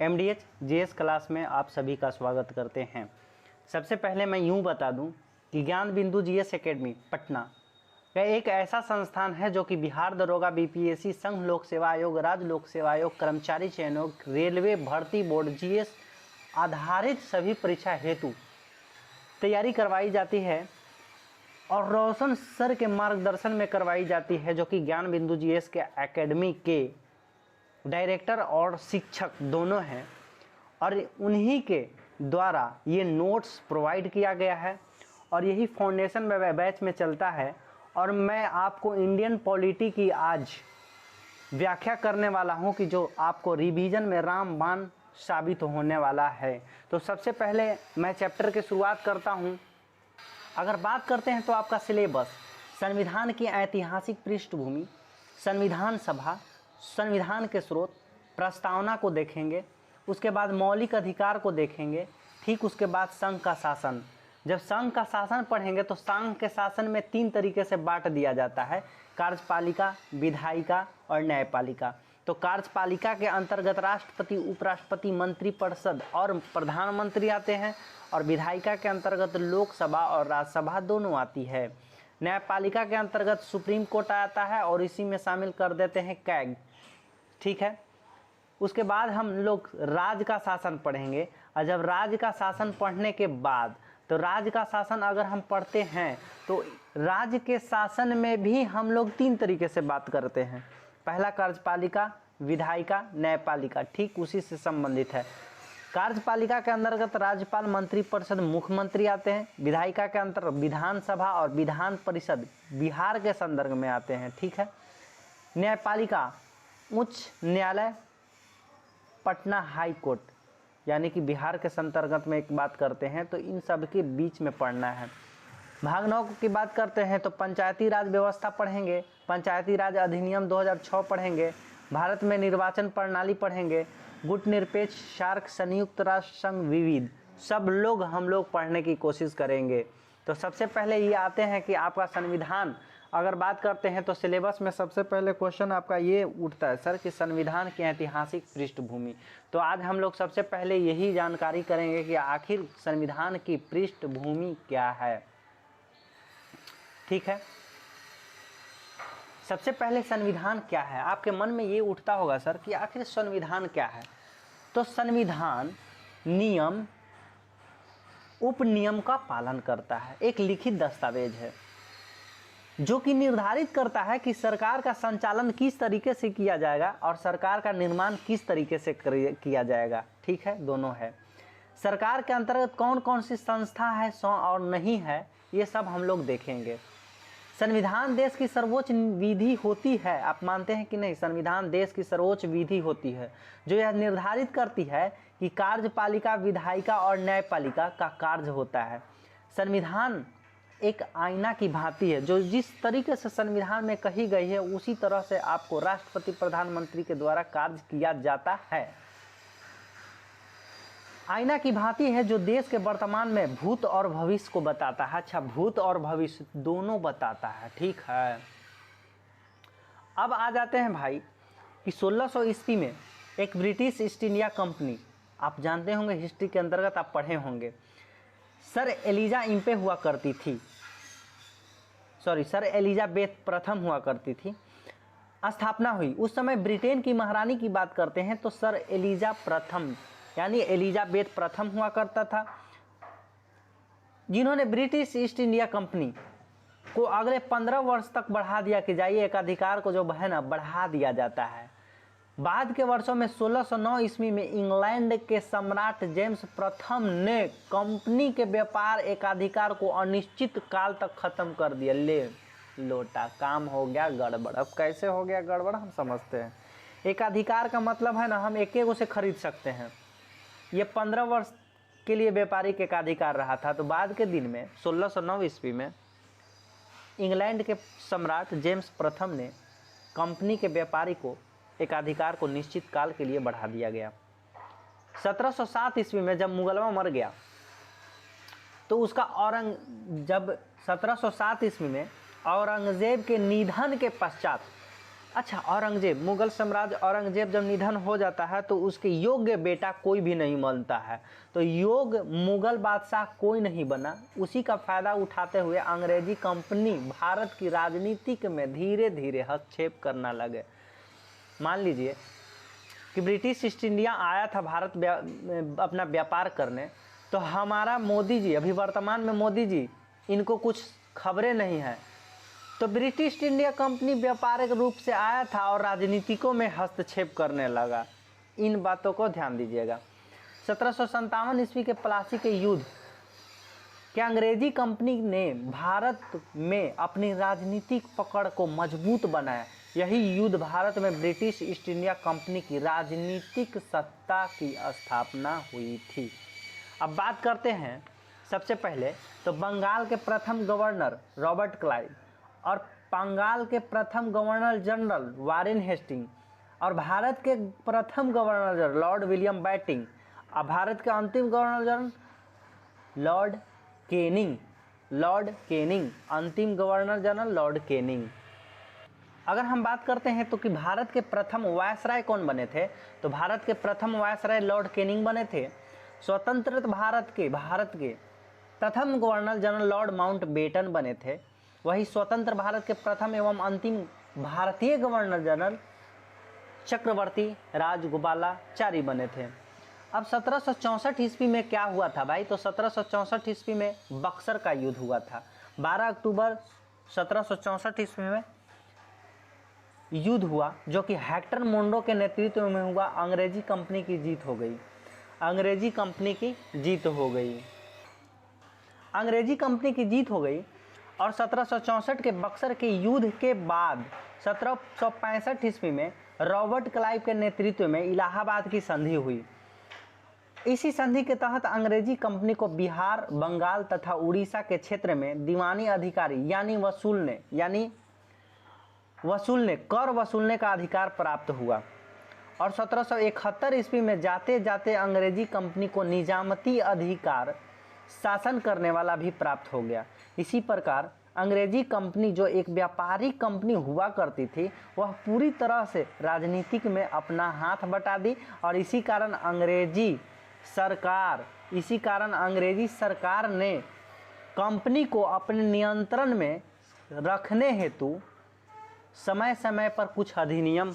MDH GS class में आप सभी का स्वागत करते हैं। सबसे पहले मैं यूं बता दूं कि ज्ञान बिंदु जीएस एकेडमी पटना यह एक ऐसा संस्थान है जो कि बिहार दरोगा, बीपीएससी, संघ लोक सेवा आयोग, राज्य लोक सेवा आयोग, कर्मचारी चयन आयोग, रेलवे भर्ती बोर्ड जीएस आधारित सभी परीक्षा हेतु तैयारी करवाई जाती है और रोशन सर के मार्गदर्शन में करवाई जाती है, जो कि ज्ञान बिंदु जीएस के एकेडमी के डायरेक्टर और शिक्षक दोनों हैं और उन्हीं के द्वारा ये नोट्स प्रोवाइड किया गया है और यही फाउंडेशन में बैच में चलता है। और मैं आपको इंडियन पॉलिटी की आज व्याख्या करने वाला हूं कि जो आपको रिवीजन में रामबाण साबित होने वाला है। तो सबसे पहले मैं चैप्टर की शुरुआत करता हूं। अगर बात करते हैं तो आपका सिलेबस संविधान की ऐतिहासिक पृष्ठभूमि, संविधान सभा, संविधान के स्रोत, प्रस्तावना को देखेंगे, उसके बाद मौलिक अधिकार को देखेंगे, ठीक उसके बाद संघ का शासन। जब संघ का शासन पढ़ेंगे तो संघ के शासन में 3 तरीके से बांट दिया जाता है, कार्यपालिका, विधायिका और न्यायपालिका। तो कार्यपालिका के अंतर्गत राष्ट्रपति, उपराष्ट्रपति, मंत्रिपरिषद और प्रधानमंत्री आते हैं और विधायिका के अंतर्गत लोकसभा और राज्यसभा दोनों आती है। न्यायपालिका के अंतर्गत सुप्रीम कोर्ट आता है और इसी में शामिल कर देते हैं कैग, ठीक है। उसके बाद हम लोग राज्य का शासन पढ़ेंगे और जब राज्य का शासन पढ़ने के बाद तो राज्य का शासन अगर हम पढ़ते हैं तो राज्य के शासन में भी हम लोग 3 तरीके से बात करते हैं। पहला कार्यपालिका, विधायिका, न्यायपालिका, ठीक उसी से संबंधित है। कार्यपालिका के अंतर्गत राज्यपाल, मंत्रिपरिषद, मुख्यमंत्री आते हैं। विधायिका के अंतर्गत विधानसभा और विधान परिषद बिहार के संदर्भ में आते हैं, ठीक है। न्यायपालिका उच्च न्यायालय, पटना हाई कोर्ट, यानी कि बिहार के अंतर्गत में एक बात करते हैं तो इन सब के बीच में पढ़ना है। भाग 9 की बात करते हैं तो पंचायती राज व्यवस्था पढ़ेंगे, पंचायती राज अधिनियम 2006 पढ़ेंगे, भारत में निर्वाचन प्रणाली पढ़ेंगे, गुट निरपेक्ष, सार्क, संयुक्त राष्ट्र संघ, विविध, सब लोग हम लोग पढ़ने की कोशिश करेंगे। तो सबसे पहले ये आते हैं कि आपका संविधान अगर बात करते हैं तो सिलेबस में सबसे पहले क्वेश्चन आपका ये उठता है सर कि संविधान की ऐतिहासिक पृष्ठभूमि। तो आज हम लोग सबसे पहले यही जानकारी करेंगे कि आखिर संविधान की पृष्ठभूमि क्या है, ठीक है। सबसे पहले संविधान क्या है, आपके मन में ये उठता होगा सर कि आखिर संविधान क्या है। तो संविधान नियम, उपनियम का पालन करता है, एक लिखित दस्तावेज है जो कि निर्धारित करता है कि सरकार का संचालन किस तरीके से किया जाएगा और सरकार का निर्माण किस तरीके से किया जाएगा, ठीक है। दोनों है। सरकार के अंतर्गत कौन कौन सी संस्था है और नहीं है, ये सब हम लोग देखेंगे। संविधान देश की सर्वोच्च विधि होती है, आप मानते हैं कि नहीं? संविधान देश की सर्वोच्च विधि होती है जो यह निर्धारित करती है कि कार्यपालिका, विधायिका और न्यायपालिका का कार्य होता है। संविधान एक आईना की भांति है, जो जिस तरीके से संविधान में कही गई है उसी तरह से आपको राष्ट्रपति, प्रधानमंत्री के द्वारा कार्य किया जाता है। आईना की भांति है जो देश के वर्तमान में भूत और भविष्य को बताता है। अच्छा, भूत और भविष्य दोनों बताता है, ठीक है। अब आ जाते हैं भाई कि 1600 ईस्वी में एक ब्रिटिश ईस्ट इंडिया कंपनी, आप जानते होंगे, हिस्ट्री के अंतर्गत आप पढ़े होंगे, सर एलिजाबेथ हुआ करती थी, सर एलिजाबेथ प्रथम हुआ करती थी, स्थापना हुई। उस समय ब्रिटेन की महारानी की बात करते हैं तो सर एलिजाबेथ प्रथम हुआ करता था, जिन्होंने ब्रिटिश ईस्ट इंडिया कंपनी को अगले 15 वर्ष तक बढ़ा दिया कि जाइए एक अधिकार को जो है ना बढ़ा दिया जाता है। बाद के वर्षों में 1609 ईस्वी में इंग्लैंड के सम्राट जेम्स प्रथम ने कंपनी के व्यापार एकाधिकार को अनिश्चित काल तक खत्म कर दिया। ले लोटा, काम हो गया गड़बड़। अब कैसे हो गया गड़बड़ हम समझते हैं। एकाधिकार का मतलब है ना, हम एक एक उसे खरीद सकते हैं। ये 15 वर्ष के लिए व्यापारिक एकाधिकार रहा था। तो बाद के दिन में 1609 ईस्वी में इंग्लैंड के सम्राट जेम्स प्रथम ने कंपनी के व्यापारी को एकाधिकार को निश्चित काल के लिए बढ़ा दिया गया। 1707 ईस्वी में जब मुगलवा मर गया तो उसका जब 1707 ईस्वी में औरंगजेब के निधन के पश्चात अच्छा, औरंगजेब, मुगल साम्राज्य औरंगजेब जब निधन हो जाता है तो उसके योग्य बेटा कोई भी नहीं बनता है, तो योग्य मुगल बादशाह कोई नहीं बना। उसी का फायदा उठाते हुए अंग्रेजी कंपनी भारत की राजनीति में धीरे धीरे हस्तक्षेप करना लगे। मान लीजिए कि ब्रिटिश ईस्ट इंडिया आया था भारत अपना व्यापार करने, तो हमारा मोदी जी, अभी वर्तमान में मोदी जी, इनको कुछ खबरें नहीं है, तो ब्रिटिश ईस्ट इंडिया कंपनी व्यापारिक रूप से आया था और राजनीतिकों में हस्तक्षेप करने लगा। इन बातों को ध्यान दीजिएगा। 1757 ईस्वी के प्लासी के युद्ध कि अंग्रेजी कंपनी ने भारत में अपनी राजनीतिक पकड़ को मजबूत बनाया। यही युद्ध भारत में ब्रिटिश ईस्ट इंडिया कंपनी की राजनीतिक सत्ता की स्थापना हुई थी। अब बात करते हैं सबसे पहले तो बंगाल के प्रथम गवर्नर रॉबर्ट क्लाइव और बंगाल के प्रथम गवर्नर जनरल वारेन हेस्टिंग और भारत के प्रथम governor general Lord William Bentinck और भारत के अंतिम गवर्नर जनरल लॉर्ड केनिंग, अंतिम गवर्नर जनरल लॉर्ड केनिंग। अगर हम बात करते हैं तो कि भारत के प्रथम वायसराय कौन बने थे, तो भारत के प्रथम वायसराय लॉर्ड केनिंग बने थे। स्वतंत्र भारत के प्रथम गवर्नर जनरल लॉर्ड माउंटबेटन बने थे। वही स्वतंत्र भारत के प्रथम एवं अंतिम भारतीय गवर्नर जनरल चक्रवर्ती राजगोपालाचारी बने थे। अब 1764 ईस्वी में क्या हुआ था भाई, तो 1764 ईस्वी में बक्सर का युद्ध हुआ था। 12 अक्टूबर 1764 ईस्वी में युद्ध हुआ जो कि हेक्टर मोन्रो के नेतृत्व में हुआ। अंग्रेजी कंपनी की जीत हो गई। अंग्रेजी कंपनी की जीत हो गई और 1764 के बक्सर के युद्ध के बाद 1765 ईस्वी में रॉबर्ट क्लाइव के नेतृत्व में इलाहाबाद की संधि हुई। इसी संधि के तहत अंग्रेजी कंपनी को बिहार, बंगाल तथा उड़ीसा के क्षेत्र में दीवानी अधिकारी यानी कर वसूलने का अधिकार प्राप्त हुआ। और 1771 ईस्वी में जाते जाते अंग्रेजी कंपनी को निजामती अधिकार शासन करने वाला भी प्राप्त हो गया। इसी प्रकार अंग्रेजी कंपनी जो एक व्यापारिक कंपनी हुआ करती थी, वह पूरी तरह से राजनीतिक में अपना हाथ बटा दी और इसी कारण अंग्रेजी सरकार ने कंपनी को अपने नियंत्रण में रखने हेतु समय समय पर कुछ अधिनियम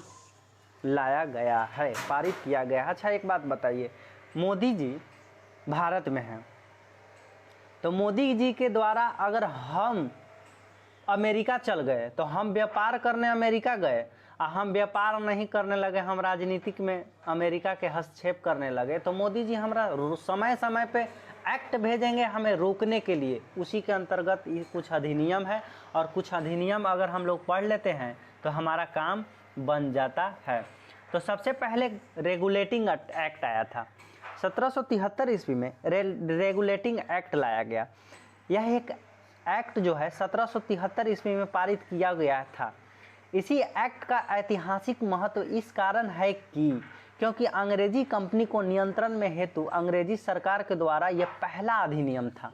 लाया गया है, पारित किया गया है। अच्छा, एक बात बताइए, मोदी जी भारत में हैं, तो मोदी जी के द्वारा अगर हम अमेरिका चल गए तो हम व्यापार करने अमेरिका गए और हम व्यापार नहीं करने लगे, हम राजनीतिक में अमेरिका के हस्तक्षेप करने लगे, तो मोदी जी हमारा समय समय पे एक्ट भेजेंगे हमें रोकने के लिए। उसी के अंतर्गत ये कुछ अधिनियम है और कुछ अधिनियम अगर हम लोग पढ़ लेते हैं तो हमारा काम बन जाता है। तो सबसे पहले रेगुलेटिंग एक्ट आया था 1773 ईस्वी में। रेगुलेटिंग एक्ट लाया गया। यह एक एक्ट जो है 1773 ईस्वी में पारित किया गया था। इसी एक्ट का ऐतिहासिक महत्व इस कारण है कि क्योंकि अंग्रेजी कंपनी को नियंत्रण में हेतु अंग्रेजी सरकार के द्वारा यह पहला अधिनियम था।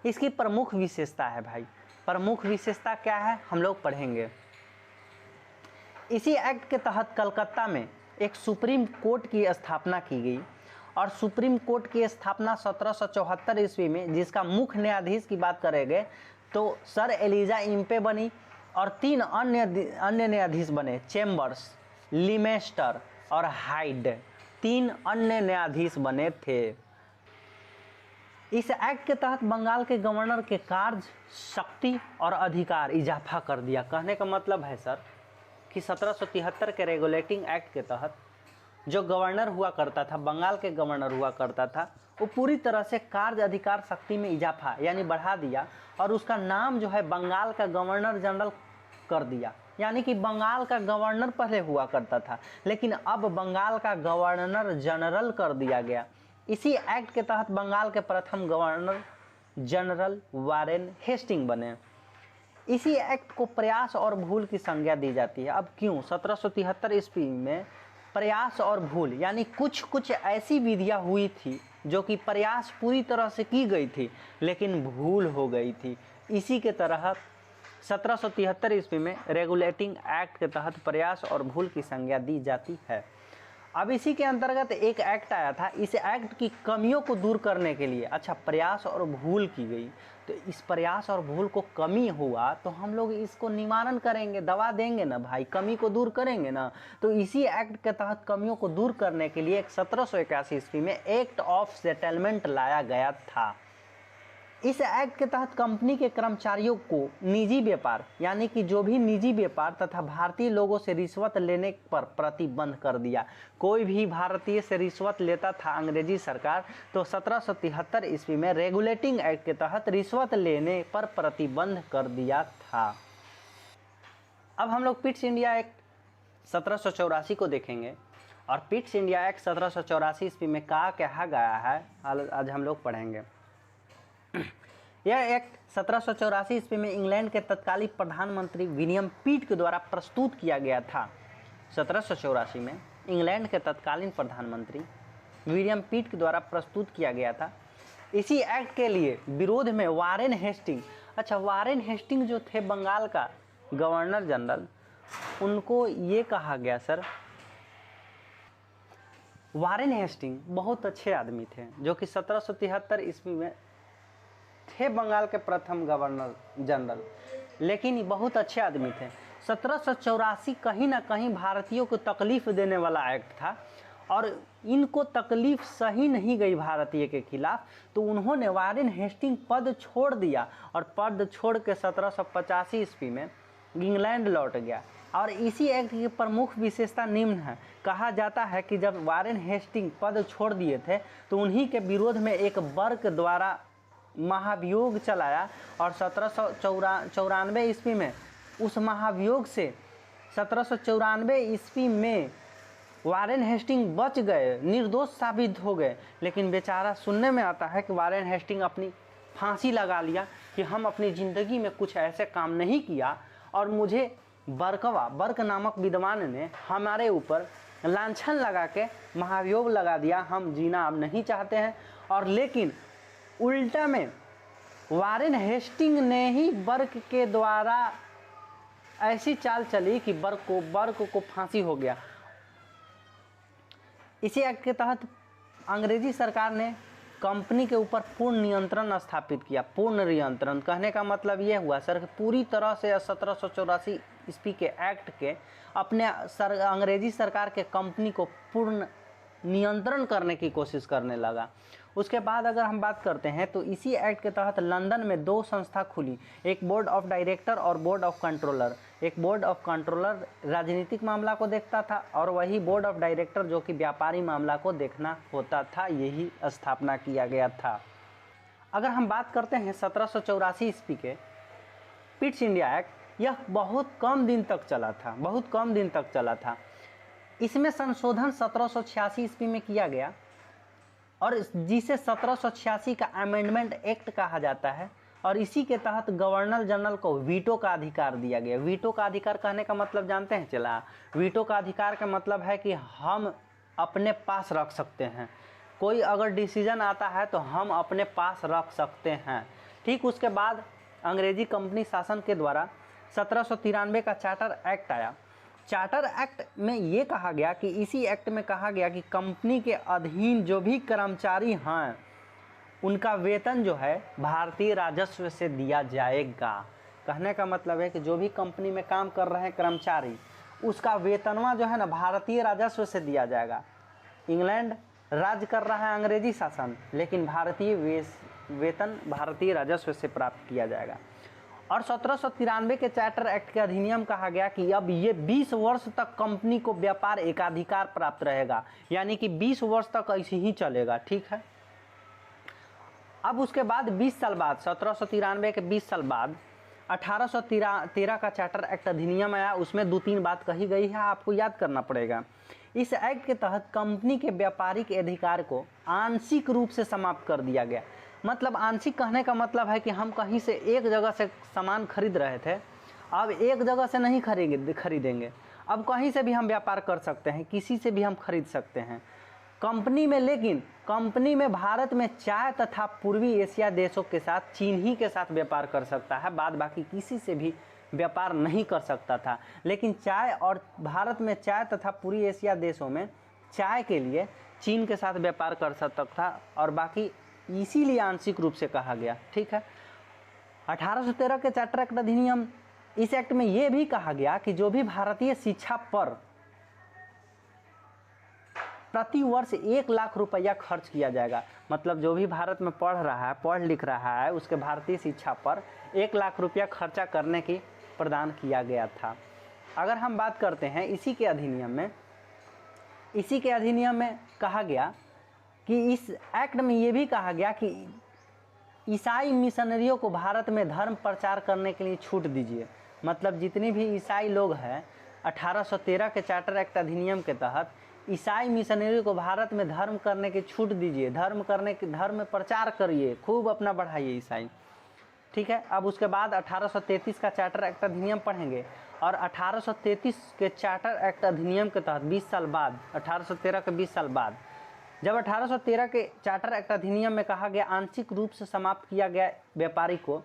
इसकी प्रमुख विशेषता है भाई, प्रमुख विशेषता क्या है हम लोग पढ़ेंगे। इसी एक्ट के तहत कलकत्ता में एक सुप्रीम कोर्ट की स्थापना की गई और सुप्रीम कोर्ट की स्थापना 1774 ईस्वी में, जिसका मुख्य न्यायाधीश की बात करेंगे तो सर एलिजा इम्पे बनी और 3 अन्य न्यायाधीश बने, चेम्बर्स, लिमेस्टर और हाइड। 3 अन्य न्यायाधीश बने थे। इस एक्ट के तहत बंगाल के गवर्नर के कार्य, शक्ति और अधिकार इजाफा कर दिया। कहने का मतलब है सर कि 1773 के रेगुलेटिंग एक्ट के तहत जो गवर्नर हुआ करता था, बंगाल के गवर्नर हुआ करता था, वो पूरी तरह से कार्य अधिकार शक्ति में इजाफा यानी बढ़ा दिया और उसका नाम जो है बंगाल का गवर्नर जनरल कर दिया। यानी कि बंगाल का गवर्नर पहले हुआ करता था लेकिन अब बंगाल का गवर्नर जनरल कर दिया गया। इसी एक्ट के तहत बंगाल के प्रथम गवर्नर जनरल वारेन हेस्टिंग बने। इसी एक्ट को प्रयास और भूल की संज्ञा दी जाती है। अब क्यों? 1773 ईस्वी में प्रयास और भूल यानी कुछ ऐसी विधियां हुई थी जो कि प्रयास पूरी तरह से की गई थी लेकिन भूल हो गई थी। इसी के तहत 1773 ईस्वी में रेगुलेटिंग एक्ट के तहत प्रयास और भूल की संज्ञा दी जाती है। अब इसी के अंतर्गत एक एक्ट आया था, इस एक्ट की कमियों को दूर करने के लिए अच्छा प्रयास और भूल की गई, तो इस प्रयास और भूल को कमी हुआ तो हम लोग इसको निवारण करेंगे, दवा देंगे ना भाई, कमी को दूर करेंगे ना। तो इसी एक्ट के तहत कमियों को दूर करने के लिए 1781 ईस्वी में एक्ट ऑफ सेटलमेंट लाया गया था। इस एक्ट के तहत कंपनी के कर्मचारियों को निजी व्यापार यानी कि जो भी निजी व्यापार तथा भारतीय लोगों से रिश्वत लेने पर प्रतिबंध कर दिया। कोई भी भारतीय से रिश्वत लेता था अंग्रेजी सरकार, तो 1773 ईस्वी में रेगुलेटिंग एक्ट के तहत रिश्वत लेने पर प्रतिबंध कर दिया था। अब हम लोग पिट्स इंडिया एक्ट 1784 को देखेंगे, और पिट्स इंडिया एक्ट 1784 ईस्वी में क्या कहा गया है आज हम लोग पढ़ेंगे। यह एक्ट 1784 ईस्वी में इंग्लैंड के तत्कालीन प्रधानमंत्री विलियम पिट के द्वारा प्रस्तुत किया गया था। 1784 में इंग्लैंड के तत्कालीन प्रधानमंत्री विलियम पिट के द्वारा प्रस्तुत किया गया था। इसी एक्ट के लिए विरोध में वारेन हेस्टिंग, अच्छा वारेन हेस्टिंग जो थे बंगाल का गवर्नर जनरल, उनको ये कहा गया सर, वारेन हेस्टिंग बहुत अच्छे आदमी थे जो कि 1773 ईस्वी में थे बंगाल के प्रथम गवर्नर जनरल, लेकिन बहुत अच्छे आदमी थे। 1784 कहीं ना कहीं भारतीयों को तकलीफ देने वाला एक्ट था और इनको तकलीफ सही नहीं गई भारतीय के खिलाफ, तो उन्होंने वारेन हेस्टिंग पद छोड़ दिया और पद छोड़ के 1785 ईस्वी में इंग्लैंड लौट गया। और इसी एक्ट की प्रमुख विशेषता निम्न है। कहा जाता है कि जब वारेन हेस्टिंग पद छोड़ दिए थे तो उन्हीं के विरोध में एक वर्ग द्वारा महाभियोग चलाया और 1794 ईस्वी में उस महाभियोग से 1794 ईस्वी में वारेन हेस्टिंग बच गए, निर्दोष साबित हो गए। लेकिन बेचारा सुनने में आता है कि वारेन हेस्टिंग अपनी फांसी लगा लिया कि हम अपनी ज़िंदगी में कुछ ऐसे काम नहीं किया और मुझे बर्क नामक विद्वान ने हमारे ऊपर लांछन लगा के महाभियोग लगा दिया, हम जीना अब नहीं चाहते हैं। और लेकिन उल्टा में वारेन हेस्टिंग ने ही बर्क के द्वारा ऐसी चाल चली कि बर्क को फांसी हो गया। इसी एक्ट के तहत अंग्रेजी सरकार ने कंपनी के ऊपर पूर्ण नियंत्रण स्थापित किया। पूर्ण नियंत्रण कहने का मतलब ये हुआ सर कि पूरी तरह से 1784 ईस्वी के एक्ट के अपने अंग्रेजी सरकार के कंपनी को पूर्ण नियंत्रण करने की कोशिश करने लगा। उसके बाद अगर हम बात करते हैं तो इसी एक्ट के तहत लंदन में 2 संस्था खुली, एक बोर्ड ऑफ डायरेक्टर और बोर्ड ऑफ कंट्रोलर। एक बोर्ड ऑफ कंट्रोलर राजनीतिक मामला को देखता था और वही बोर्ड ऑफ डायरेक्टर जो कि व्यापारी मामला को देखना होता था, यही स्थापना किया गया था। अगर हम बात करते हैं 1784 ईस्वी के पिट्स इंडिया एक्ट, यह बहुत कम दिन तक चला था। इसमें संशोधन 1786 ईस्वी में किया गया और जिसे 1786 का अमेंडमेंट एक्ट कहा जाता है। और इसी के तहत गवर्नर जनरल को वीटो का अधिकार दिया गया। वीटो का अधिकार कहने का मतलब जानते हैं चला? वीटो का अधिकार का मतलब है कि हम अपने पास रख सकते हैं, कोई अगर डिसीजन आता है तो हम अपने पास रख सकते हैं। ठीक उसके बाद अंग्रेजी कंपनी शासन के द्वारा 1793 का चार्टर एक्ट आया। चार्टर एक्ट में ये कहा गया कि इसी एक्ट में कहा गया कि कंपनी के अधीन जो भी कर्मचारी हैं उनका वेतन जो है भारतीय राजस्व से दिया जाएगा। कहने का मतलब है कि जो भी कंपनी में काम कर रहे हैं कर्मचारी, उसका वेतनवा जो है ना भारतीय राजस्व से दिया जाएगा। इंग्लैंड राज्य कर रहा है अंग्रेजी शासन, लेकिन भारतीय वेतन भारतीय राजस्व से प्राप्त किया जाएगा। और 1793 के चार्टर एक्ट के अधिनियम कहा गया कि अब ये 20 वर्ष तक कंपनी को व्यापार एकाधिकार प्राप्त रहेगा, यानी कि 20 वर्ष तक ऐसे ही चलेगा। ठीक है। अब उसके बाद 20 साल बाद 1793 के 20 साल बाद 1813 का चार्टर एक्ट अधिनियम आया। उसमें 2-3 बात कही गई है, आपको याद करना पड़ेगा। इस एक्ट के तहत कंपनी के व्यापारिक अधिकार को आंशिक रूप से समाप्त कर दिया गया। मतलब आंशिक कहने का मतलब है कि हम कहीं से एक जगह से सामान खरीद रहे थे, अब एक जगह से नहीं खरीदेंगे, अब कहीं से भी हम व्यापार कर सकते हैं, किसी से भी हम खरीद सकते हैं कंपनी में। लेकिन कंपनी में भारत में चाय तथा पूर्वी एशिया देशों के साथ, चीन ही के साथ व्यापार कर सकता है, बाद बाकी किसी से भी व्यापार नहीं कर सकता था। लेकिन चाय और भारत में चाय तथा पूरी एशिया देशों में चाय के लिए चीन के साथ व्यापार कर सकता था, और बाकी इसीलिए आंशिक रूप से कहा गया। ठीक है, 1813 के चार्टर एक्ट अधिनियम, इस एक्ट में यह भी कहा गया कि जो भी भारतीय शिक्षा पर प्रति वर्ष 1 लाख रुपया खर्च किया जाएगा, मतलब जो भी भारत में पढ़ रहा है, पढ़ लिख रहा है, उसके भारतीय शिक्षा पर 1 लाख रुपया खर्चा करने की प्रदान किया गया था। अगर हम बात करते हैं इसी के अधिनियम में कहा गया कि इस एक्ट में ये भी कहा गया कि ईसाई मिशनरियों को भारत में धर्म प्रचार करने के लिए छूट दीजिए। मतलब जितनी भी ईसाई लोग हैं, 1813 के चार्टर एक्ट अधिनियम के तहत ईसाई मिशनरियों को भारत में धर्म करने की छूट दीजिए, धर्म में प्रचार करिए, खूब अपना बढ़ाइए ईसाई। ठीक है, अब उसके बाद 1833 का चार्टर एक्ट अधिनियम पढ़ेंगे, और 1833 के चार्टर एक्ट अधिनियम के तहत 20 साल बाद, 1813 के 20 साल बाद, जब 1813 के चार्टर एक्ट अधिनियम में कहा गया आंशिक रूप से समाप्त किया गया व्यापारी को,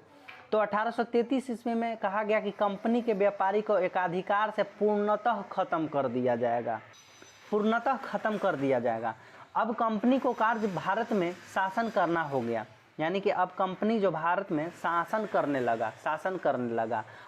तो 1833 ईस्वी में कहा गया कि कंपनी के व्यापारी को एकाधिकार से पूर्णतः खत्म कर दिया जाएगा। अब कंपनी को कार्य भारत में शासन करना हो गया, यानी कि अब कंपनी जो भारत में शासन करने लगा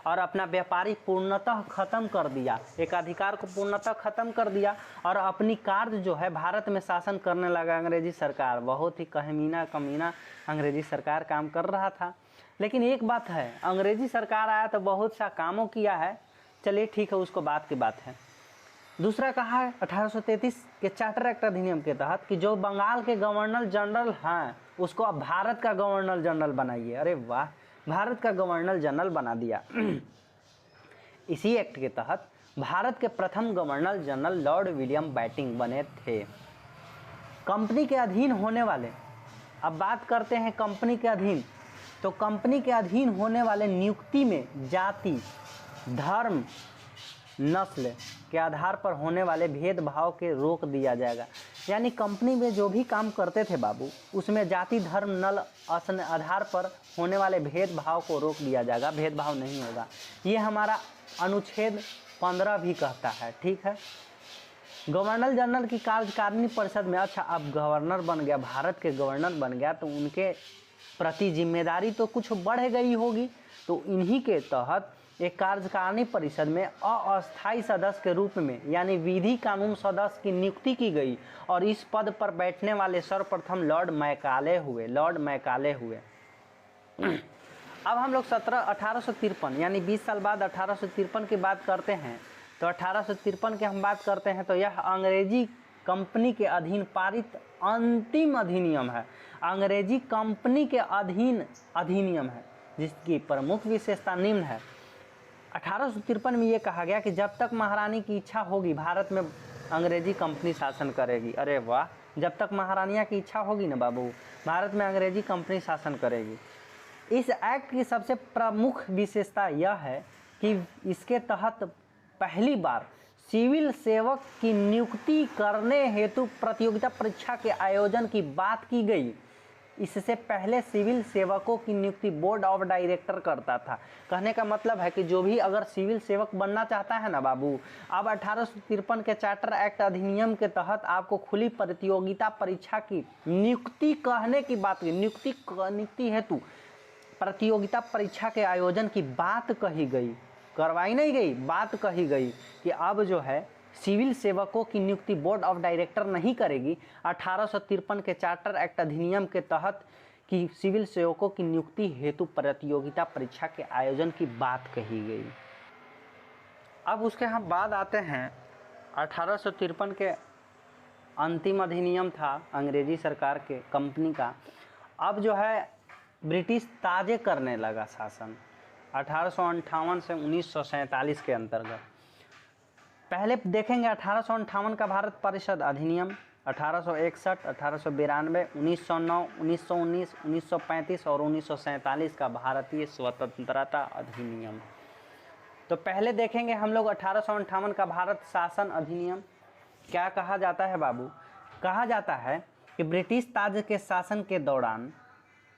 और अपना व्यापारी पूर्णतः खत्म कर दिया, एकाधिकार को पूर्णतः खत्म कर दिया, और अपनी कार्य जो है भारत में शासन करने लगा अंग्रेजी सरकार। बहुत ही कमीना अंग्रेजी सरकार काम कर रहा था। लेकिन एक बात है, अंग्रेजी सरकार आया तो बहुत सा कामों किया है, चलिए ठीक है, उसको बात की बात है। दूसरा कहा है 1833 के चार्टर एक्ट अधिनियम के तहत कि जो बंगाल के गवर्नर जनरल हैं उसको अब भारत का गवर्नर जनरल बनाइए। अरे वाह, भारत का गवर्नर जनरल बना दिया। इसी एक्ट के तहत भारत के प्रथम governor general Lord William Bentinck बने थे। कंपनी के अधीन होने वाले, अब बात करते हैं कंपनी के अधीन, तो कंपनी के अधीन होने वाले नियुक्ति में जाति, धर्म, नस्ल के आधार पर होने वाले भेदभाव के रोक दिया जाएगा। यानी कंपनी में जो भी काम करते थे बाबू, उसमें जाति, धर्म, नस्ल आधार पर होने वाले भेदभाव को रोक दिया जाएगा, भेदभाव नहीं होगा। ये हमारा अनुच्छेद 15 भी कहता है। ठीक है, गवर्नर जनरल की कार्यकारिणी परिषद में, अच्छा अब गवर्नर बन गया, भारत के गवर्नर बन गया, तो उनके प्रति जिम्मेदारी तो कुछ बढ़ गई होगी, तो इन्हीं के तहत एक कार्यकारिणी परिषद में अस्थायी सदस्य के रूप में, यानी विधि कानून सदस्य की नियुक्ति की गई, और इस पद पर बैठने वाले सर्वप्रथम लॉर्ड मैकाले हुए। अब हम लोग 1853 यानी 20 साल बाद 1853 की बात करते हैं, तो 1853 की हम बात करते हैं तो यह अंग्रेजी कंपनी के अधीन पारित अंतिम अधिनियम है। अंग्रेजी कंपनी के अधीन अधिनियम है, जिसकी प्रमुख विशेषता निम्न है। 1853 में ये कहा गया कि जब तक महारानी की इच्छा होगी भारत में अंग्रेजी कंपनी शासन करेगी। अरे वाह, जब तक महारानियाँ की इच्छा होगी ना बाबू, भारत में अंग्रेजी कंपनी शासन करेगी। इस एक्ट की सबसे प्रमुख विशेषता यह है कि इसके तहत पहली बार सिविल सेवक की नियुक्ति करने हेतु प्रतियोगिता परीक्षा के आयोजन की बात की गई। इससे पहले सिविल सेवकों की नियुक्ति बोर्ड ऑफ डायरेक्टर करता था। कहने का मतलब है कि जो भी अगर सिविल सेवक बनना चाहता है ना बाबू, अब 1853 के चार्टर एक्ट अधिनियम के तहत आपको खुली प्रतियोगिता परीक्षा की नियुक्ति कहने की बात की, नियुक्ति हेतु प्रतियोगिता परीक्षा के आयोजन की बात कही गई, करवाई नहीं गई, बात कही गई कि अब जो है सिविल सेवकों की नियुक्ति बोर्ड ऑफ डायरेक्टर नहीं करेगी। 1853 के चार्टर एक्ट अधिनियम के तहत कि सिविल सेवकों की नियुक्ति हेतु प्रतियोगिता परीक्षा के आयोजन की बात कही गई। अब उसके हम बाद आते हैं 1853 के अंतिम अधिनियम था अंग्रेजी सरकार के कंपनी का। अब जो है ब्रिटिश ताजे करने लगा शासन 1858 से 1947 के अंतर्गत। पहले देखेंगे 1858 का भारत परिषद अधिनियम, 1861, 1892, 1909, 1919, 1935 और 1947 का भारतीय स्वतंत्रता अधिनियम। तो पहले देखेंगे हम लोग 1858 का भारत शासन अधिनियम। क्या कहा जाता है बाबू? कहा जाता है कि ब्रिटिश ताज के शासन के दौरान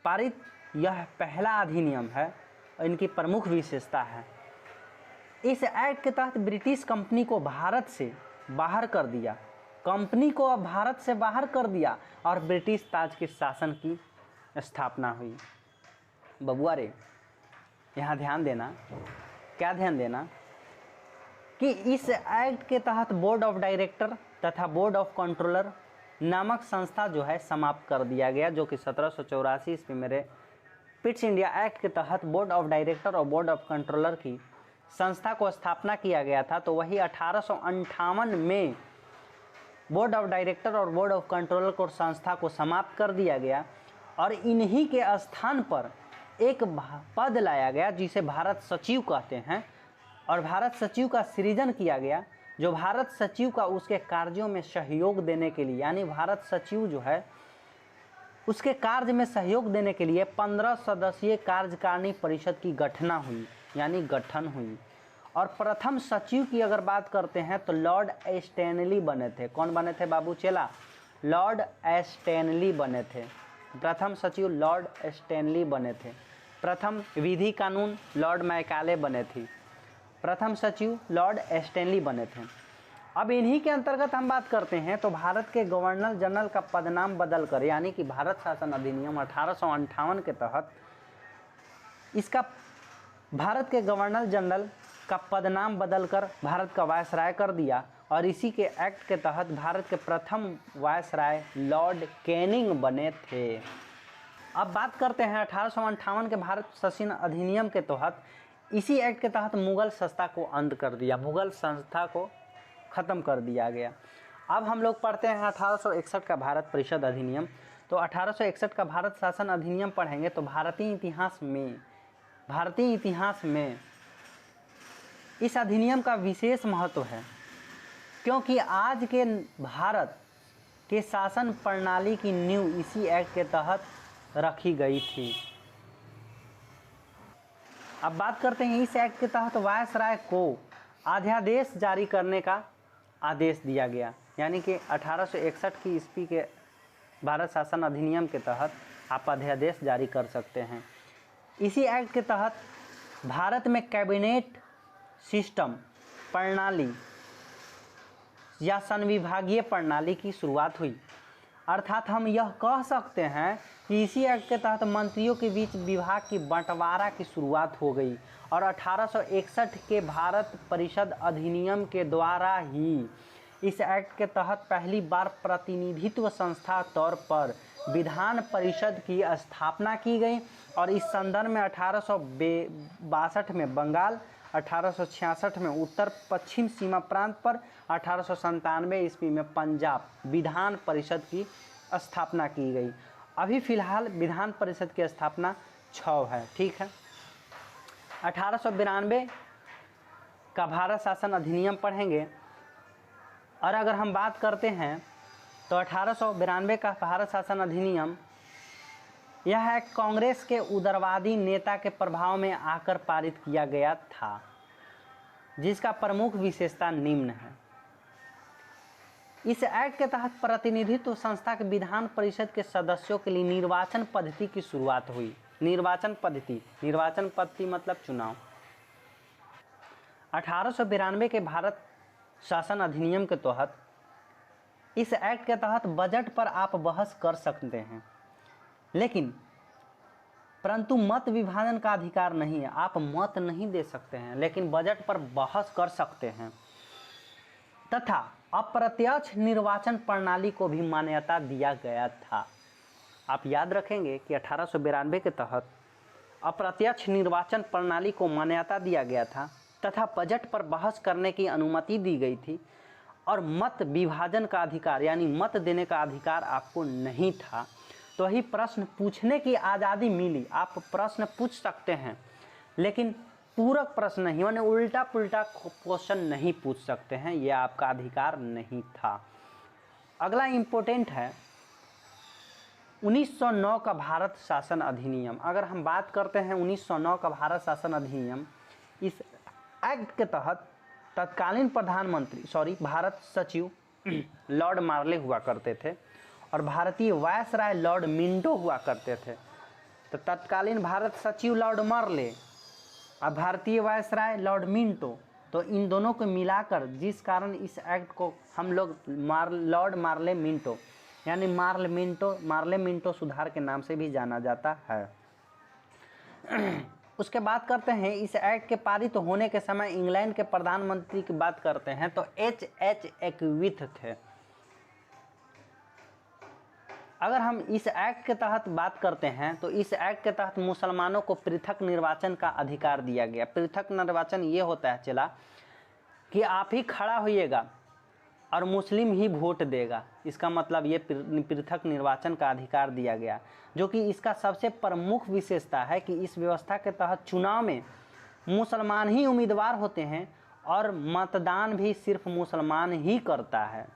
पारित यह पहला अधिनियम है। इनकी प्रमुख विशेषता है इस एक्ट के तहत ब्रिटिश कंपनी को भारत से बाहर कर दिया, कंपनी को अब भारत से बाहर कर दिया और ब्रिटिश ताज के शासन की स्थापना हुई। बबुआ रे, यहाँ ध्यान देना, क्या ध्यान देना कि इस एक्ट के तहत बोर्ड ऑफ डायरेक्टर तथा बोर्ड ऑफ कंट्रोलर नामक संस्था जो है समाप्त कर दिया गया, जो कि 1784 ईस्वी में पिट्स इंडिया एक्ट के तहत बोर्ड ऑफ डायरेक्टर और बोर्ड ऑफ कंट्रोलर की संस्था को स्थापना किया गया था। तो वही 1858 में बोर्ड ऑफ डायरेक्टर और बोर्ड ऑफ कंट्रोलर को संस्था को समाप्त कर दिया गया और इन्हीं के स्थान पर एक पद लाया गया जिसे भारत सचिव कहते हैं, और भारत सचिव का सृजन किया गया, जो भारत सचिव का उसके कार्यों में सहयोग देने के लिए, यानी भारत सचिव जो है उसके कार्य में सहयोग देने के लिए 15 सदस्यीय कार्यकारिणी परिषद की गठना हुई, यानी गठन हुई। और प्रथम सचिव की अगर बात करते हैं तो लॉर्ड स्टैनली बने थे। कौन बने थे बाबू चेला? लॉर्ड स्टैनली बने थे। प्रथम सचिव लॉर्ड स्टैनली बने थे। प्रथम विधि कानून लॉर्ड मैकाले बने थी। प्रथम सचिव लॉर्ड स्टैनली बने थे। अब इन्हीं के अंतर्गत हम बात करते हैं तो भारत के गवर्नर जनरल का पदनाम बदलकर, यानी कि भारत शासन अधिनियम 1858 के तहत इसका भारत के गवर्नर जनरल का पदनाम बदलकर भारत का वायसराय कर दिया और इसी के एक्ट के तहत भारत के प्रथम वायसराय लॉर्ड कैनिंग बने थे। अब बात करते हैं 1858 के भारत शासन अधिनियम के तहत इसी एक्ट के तहत मुगल संस्था को अंत कर दिया, मुगल संस्था को ख़त्म कर दिया गया। अब हम लोग पढ़ते हैं 1861 का भारत परिषद अधिनियम। तो 1861 का भारत शासन अधिनियम पढ़ेंगे तो भारतीय इतिहास में इस अधिनियम का विशेष महत्व है, क्योंकि आज के भारत के शासन प्रणाली की नींव इसी एक्ट के तहत रखी गई थी। अब बात करते हैं इस एक्ट के तहत वायसराय को अध्यादेश जारी करने का आदेश दिया गया, यानी कि 1861 की ईस्वी के भारत शासन अधिनियम के तहत आप अध्यादेश जारी कर सकते हैं। इसी एक्ट के तहत भारत में कैबिनेट सिस्टम प्रणाली या संविभागीय प्रणाली की शुरुआत हुई, अर्थात हम यह कह सकते हैं कि इसी एक्ट के तहत मंत्रियों के बीच विभाग की बंटवारा की शुरुआत हो गई और 1861 के भारत परिषद अधिनियम के द्वारा ही इस एक्ट के तहत पहली बार प्रतिनिधित्व संस्था तौर पर विधान परिषद की स्थापना की गई और इस संदर्भ में 1862 में बंगाल, 1866 में उत्तर पश्चिम सीमा प्रांत पर, 1897 ईस्वी में पंजाब विधान परिषद की स्थापना की गई। अभी फ़िलहाल विधान परिषद की स्थापना 6 है, ठीक है। 1892 का भारत शासन अधिनियम पढ़ेंगे और अगर हम बात करते हैं तो 1892 का भारत शासन अधिनियम यह एक कांग्रेस के उदारवादी नेता के प्रभाव में आकर पारित किया गया था, जिसका प्रमुख विशेषता निम्न है। इस एक्ट के तहत प्रतिनिधित्व संस्था के विधान परिषद के सदस्यों के लिए निर्वाचन पद्धति की शुरुआत हुई। निर्वाचन पद्धति मतलब चुनाव। 1892 के भारत शासन अधिनियम के तहत इस एक्ट के तहत बजट पर आप बहस कर सकते हैं, लेकिन परंतु मत विभाजन का अधिकार नहीं है। आप मत नहीं दे सकते हैं, लेकिन बजट पर बहस कर सकते हैं। तथा अप्रत्यक्ष निर्वाचन प्रणाली को भी मान्यता दिया गया था। आप याद रखेंगे कि 1892 के तहत अप्रत्यक्ष निर्वाचन प्रणाली को मान्यता दिया गया था तथा बजट पर बहस करने की अनुमति दी गई थी और मत विभाजन का अधिकार यानी मत देने का अधिकार आपको नहीं था। तो ही प्रश्न पूछने की आज़ादी मिली। आप प्रश्न पूछ सकते हैं, लेकिन पूरक प्रश्न नहीं, यानी उल्टा पुल्टा क्वेश्चन नहीं पूछ सकते हैं, यह आपका अधिकार नहीं था। अगला इम्पोर्टेंट है 1909 का भारत शासन अधिनियम। अगर हम बात करते हैं 1909 का भारत शासन अधिनियम, इस एक्ट के तहत तत्कालीन भारत सचिव लॉर्ड मार्ले हुआ करते थे और भारतीय वायसराय लॉर्ड मिंटो हुआ करते थे। तो तत्कालीन भारत सचिव लॉर्ड मार्ले और भारतीय वायसराय लॉर्ड मिंटो तो इन दोनों को मिलाकर जिस कारण इस एक्ट को हम लोग लॉर्ड मार्ले मिंटो यानी मार्ले मिंटो सुधार के नाम से भी जाना जाता है। उसके बाद करते हैं इस एक्ट के पारित होने के समय इंग्लैंड के प्रधानमंत्री की बात करते हैं तो H एक्विथ थे। अगर हम इस एक्ट के तहत बात करते हैं तो इस एक्ट के तहत मुसलमानों को पृथक निर्वाचन का अधिकार दिया गया। पृथक निर्वाचन ये होता है चला कि आप ही खड़ा होइएगा और मुस्लिम ही वोट देगा, इसका मतलब ये पृथक निर्वाचन का अधिकार दिया गया, जो कि इसका सबसे प्रमुख विशेषता है कि इस व्यवस्था के तहत चुनाव में मुसलमान ही उम्मीदवार होते हैं और मतदान भी सिर्फ मुसलमान ही करता है।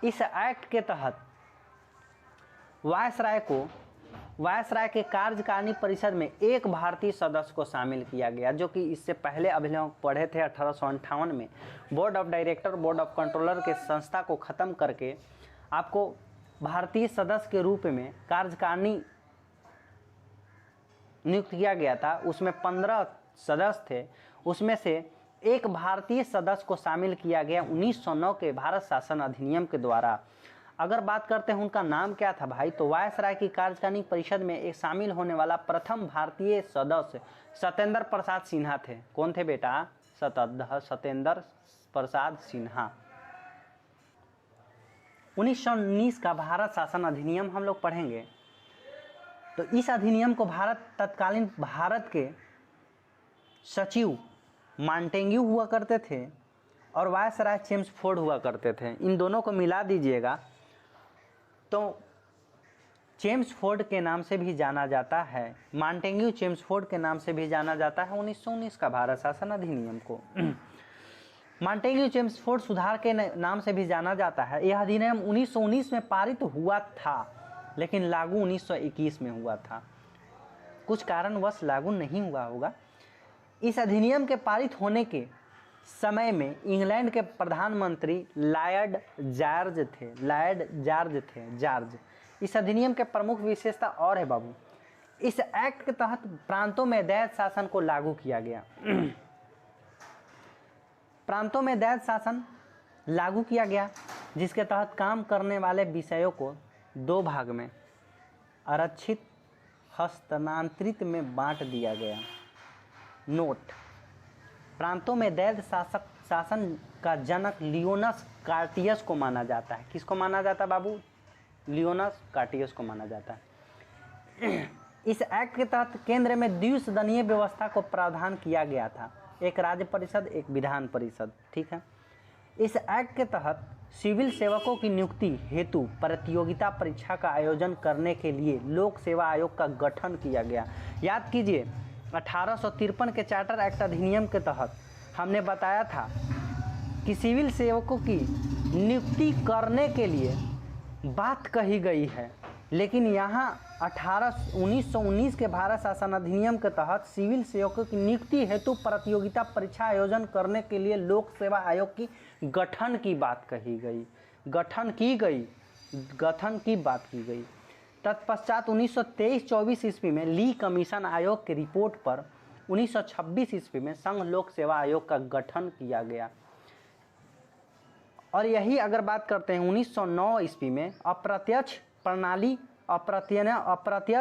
इस एक्ट के तहत वायसराय के कार्यकारिणी परिषद में एक भारतीय सदस्य को शामिल किया गया, जो कि इससे पहले अभी हम पढ़े थे 1858 में board of director board of controller के संस्था को ख़त्म करके आपको भारतीय सदस्य के रूप में कार्यकारिणी नियुक्त किया गया था। उसमें 15 सदस्य थे, उसमें से एक भारतीय सदस्य को शामिल किया गया 1909 के भारत शासन अधिनियम के द्वारा। अगर बात करते हैं उनका नाम क्या था भाई, तो वायसराय की कार्यकारिणी परिषद में एक शामिल होने वाला प्रथम भारतीय सदस्य सत्येंद्र प्रसाद सिन्हा थे। कौन थे बेटा? सत्येंद्र प्रसाद सिन्हा। 1919 का भारत शासन अधिनियम हम लोग पढ़ेंगे तो इस अधिनियम को तत्कालीन भारत के सचिव मॉन्टेग्यू हुआ करते थे और वायसराय चेम्सफोर्ड हुआ करते थे। इन दोनों को मिला दीजिएगा तो चेम्सफोर्ड के नाम से भी जाना जाता है, मॉन्टेग्यू चेम्सफोर्ड के नाम से भी जाना जाता है 1919 का भारत शासन अधिनियम को। मॉन्टेग्यू चेम्सफोर्ड सुधार के नाम से भी जाना जाता है। यह अधिनियम 1919 में पारित हुआ था लेकिन लागू 1921 में हुआ था, कुछ कारणवश लागू नहीं हुआ होगा। इस अधिनियम के पारित होने के समय में इंग्लैंड के प्रधानमंत्री लॉर्ड जॉर्ज थे। इस अधिनियम के प्रमुख विशेषता और है बाबू, इस एक्ट के तहत प्रांतों में दैत शासन को लागू किया गया। प्रांतों में दैत शासन लागू किया गया जिसके तहत काम करने वाले विषयों को दो भाग में आरक्षित हस्तांतरित में बांट दिया गया। नोट: प्रांतों में दैत शासन का जनक लियोनस कार्टियस को माना जाता है। किसको माना जाता है बाबू? लियोनस कार्टियस को माना जाता है। इस एक्ट के तहत केंद्र में द्विसदनीय व्यवस्था को प्रावधान किया गया था, एक राज्य परिषद एक विधान परिषद। ठीक है। इस एक्ट के तहत सिविल सेवकों की नियुक्ति हेतु प्रतियोगिता परीक्षा का आयोजन करने के लिए लोक सेवा आयोग का गठन किया गया। याद कीजिए 1853 के चार्टर एक्ट अधिनियम के तहत हमने बताया था कि सिविल सेवकों की नियुक्ति करने के लिए बात कही गई है, लेकिन यहाँ 1919 के भारत शासन अधिनियम के तहत सिविल सेवकों की नियुक्ति हेतु प्रतियोगिता परीक्षा आयोजन करने के लिए लोक सेवा आयोग की गठन की बात कही गई, गठन की बात की गई। तत्पश्चात 1923-24 ईस्वी में ली कमीशन आयोग की रिपोर्ट पर 1926 ईस्वी में संघ लोक सेवा आयोग का गठन किया गया। और यही अगर बात करते हैं 1909 ईस्वी में अप्रत्यक्ष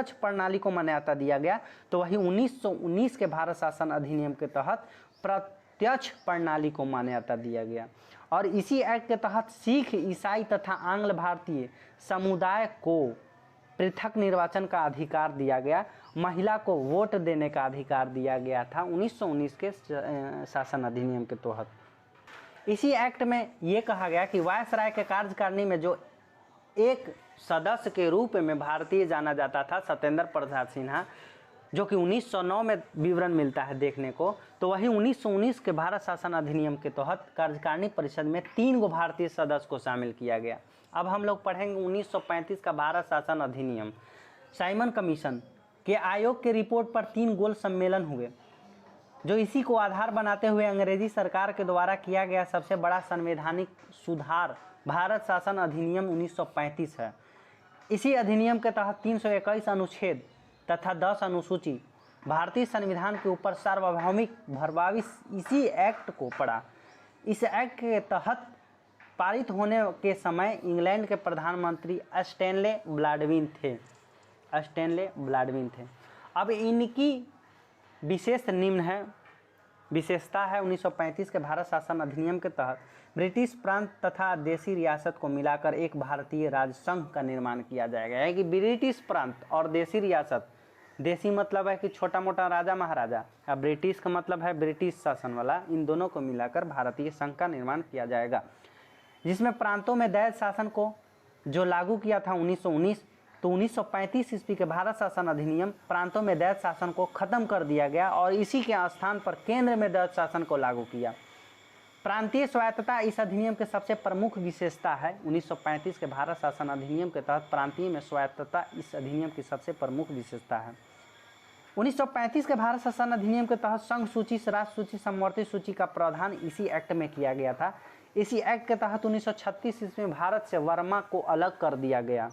प्रणाली को मान्यता दिया गया, तो वही 1919 के भारत शासन अधिनियम के तहत प्रत्यक्ष प्रणाली को मान्यता दिया गया। और इसी एक्ट के तहत सिख, ईसाई तथा आंग्ल भारतीय समुदाय को पृथक निर्वाचन का अधिकार दिया गया, महिला को वोट देने का अधिकार दिया गया था 1919 के शासन अधिनियम के तहत। इसी एक्ट में ये कहा गया कि वायसराय के कार्यकारिणी में जो एक सदस्य के रूप में भारतीय जाना जाता था सत्येंद्र प्रसाद सिन्हा, जो कि 1909 में विवरण मिलता है देखने को, तो वही 1919 के भारत शासन अधिनियम के तहत कार्यकारिणी परिषद में 3 गो भारतीय सदस्य को शामिल किया गया। अब हम लोग पढ़ेंगे 1935 का भारत शासन अधिनियम। साइमन कमीशन के आयोग के रिपोर्ट पर 3 गोल सम्मेलन हुए, जो इसी को आधार बनाते हुए अंग्रेजी सरकार के द्वारा किया गया सबसे बड़ा संवैधानिक सुधार भारत शासन अधिनियम 1935 है। इसी अधिनियम के तहत 321 अनुच्छेद तथा 10 अनुसूची भारतीय संविधान के ऊपर सार्वभौमिक प्रभावी इसी एक्ट को पढ़ा। इस एक्ट के तहत पारित होने के समय इंग्लैंड के प्रधानमंत्री स्टैनले बाल्डविन थे। अब इनकी विशेषता है 1935 के भारत शासन अधिनियम के तहत ब्रिटिश प्रांत तथा देशी रियासत को मिलाकर एक भारतीय राज्य संघ का निर्माण किया जाएगा। यानी कि ब्रिटिश प्रांत और देशी रियासत, देशी मतलब है कि छोटा मोटा राजा महाराजा, और ब्रिटिश का मतलब है ब्रिटिश शासन वाला, इन दोनों को मिलाकर भारतीय संघ का निर्माण किया जाएगा, जिसमें प्रांतों में दैध शासन को जो लागू किया था 1919, तो 1935 ईस्वी के भारत शासन अधिनियम प्रांतों में दैध शासन को खत्म कर दिया गया और इसी के स्थान पर केंद्र में दैध शासन को लागू किया। प्रांतीय स्वायत्तता इस अधिनियम के सबसे प्रमुख विशेषता है। 1935 के भारत शासन अधिनियम के तहत प्रांतीय में स्वायत्तता इस अधिनियम की सबसे प्रमुख विशेषता है। 1935 के भारत शासन अधिनियम के तहत संघ सूची, राष्ट्र सूची, समवर्ती सूची का प्रावधान इसी एक्ट में किया गया था। इसी एक्ट के तहत 1936 ईस्वी में भारत से बर्मा को अलग कर दिया गया।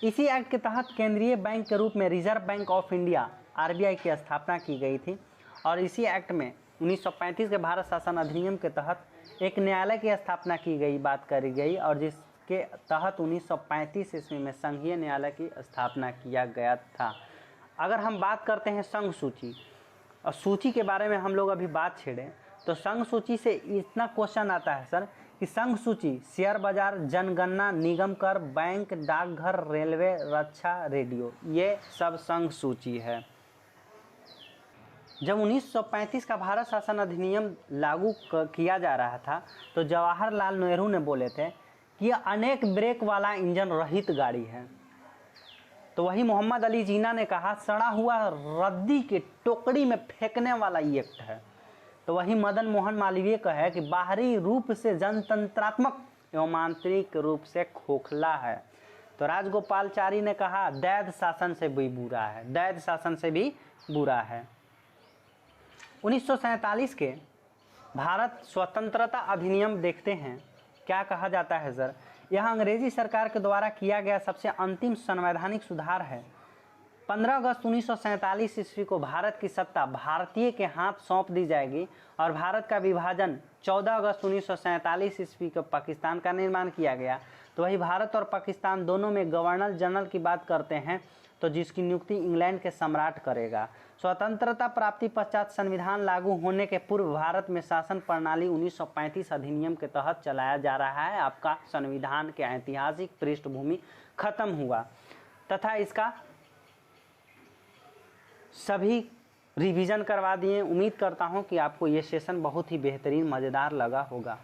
इसी एक्ट के तहत केंद्रीय बैंक के रूप में reserve bank of India RBI की स्थापना की गई थी और इसी एक्ट में 1935 के भारत शासन अधिनियम के तहत एक न्यायालय की स्थापना की गई, बात करी गई, और जिसके तहत 1935 ईस्वी में संघीय न्यायालय की स्थापना किया गया था। अगर हम बात करते हैं संघ सूची और सूची के बारे में हम लोग अभी बात छेड़ें तो संघ सूची से इतना क्वेश्चन आता है सर कि संघ सूची शेयर बाजार, जनगणना, निगम कर, बैंक, डाकघर, रेलवे, रक्षा, रेडियो, ये सब संघ सूची है। जब 1935 का भारत शासन अधिनियम लागू किया जा रहा था तो जवाहरलाल नेहरू ने बोले थे कि यह अनेक ब्रेक वाला इंजन रहित गाड़ी है। तो वही मोहम्मद अली जिन्ना ने कहा सड़ा हुआ रद्दी के टोकरी में फेंकने वाला ये एक्ट है। तो वही मदन मोहन मालवीय का है कि बाहरी रूप से जनतंत्रात्मक एवं आंतरिक रूप से खोखला है। तो राजगोपालचारी ने कहा दैध शासन से भी बुरा है, दैध शासन से भी बुरा है। 1947 के भारत स्वतंत्रता अधिनियम देखते हैं, क्या कहा जाता है सर। यह अंग्रेजी सरकार के द्वारा किया गया सबसे अंतिम संवैधानिक सुधार है। 15 अगस्त 1947 ईस्वी को भारत की सत्ता भारतीय के हाथ सौंप दी जाएगी और भारत का विभाजन 14 अगस्त 1947 ईस्वी को पाकिस्तान का निर्माण किया गया। तो वही भारत और पाकिस्तान दोनों में गवर्नर जनरल की बात करते हैं तो जिसकी नियुक्ति इंग्लैंड के सम्राट करेगा। स्वतंत्रता प्राप्ति पश्चात संविधान लागू होने के पूर्व भारत में शासन प्रणाली 1935 अधिनियम के तहत चलाया जा रहा है। आपका संविधान के ऐतिहासिक पृष्ठभूमि खत्म हुआ तथा इसका सभी रिवीजन करवा दिए। उम्मीद करता हूं कि आपको ये सेशन बहुत ही बेहतरीन मज़ेदार लगा होगा।